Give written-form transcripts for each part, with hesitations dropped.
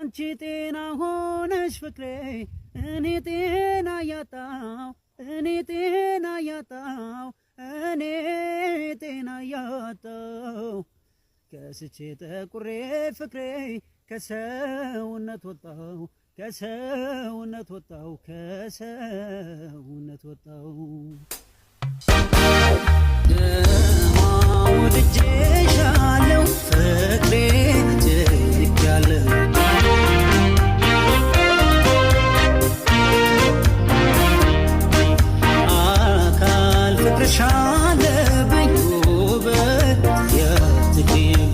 አንቺ ጤና ሆነሽ ፍቅሬ እኔ ጤና ያጣው እኔ ጤና ያጣው እኔ ጤና ያጣው ከስቼ ጠቁሬ ፍቅሬ ከሰውነት ወጣው ከሰውነት ወጣው ከሰውነት ወጣው ወድጄሻለሁ ፍቅሬ ትክያለሁ አካል ፍቅርሻለብኝ ውበት የትክብኝ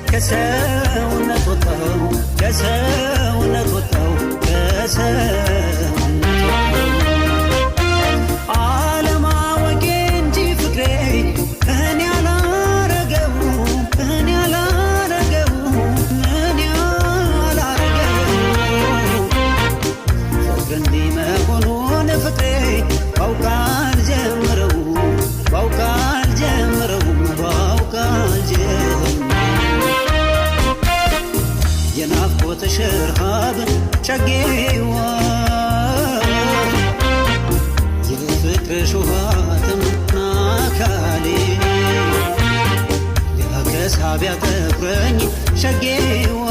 ከሰውነት ወጣው ከሰውነት ወጣው ከሰውነት አለማወቄ እንጂ ፍቅሬ እኔ አላረገው እኔ አላረገው እኔ አላረገው ፍቅር እንዲህ መሆኑን ፍቅሬ ባውቃል ጀምረው ባውቃል ጀምረው ባውቃል ጀምረው የናፍቆትሽ ረሃብ ጨጌዋ የፍቅርሽ ውሃትም አካሌ ያከሳብ ያጠቁረኝ ሸጌዋ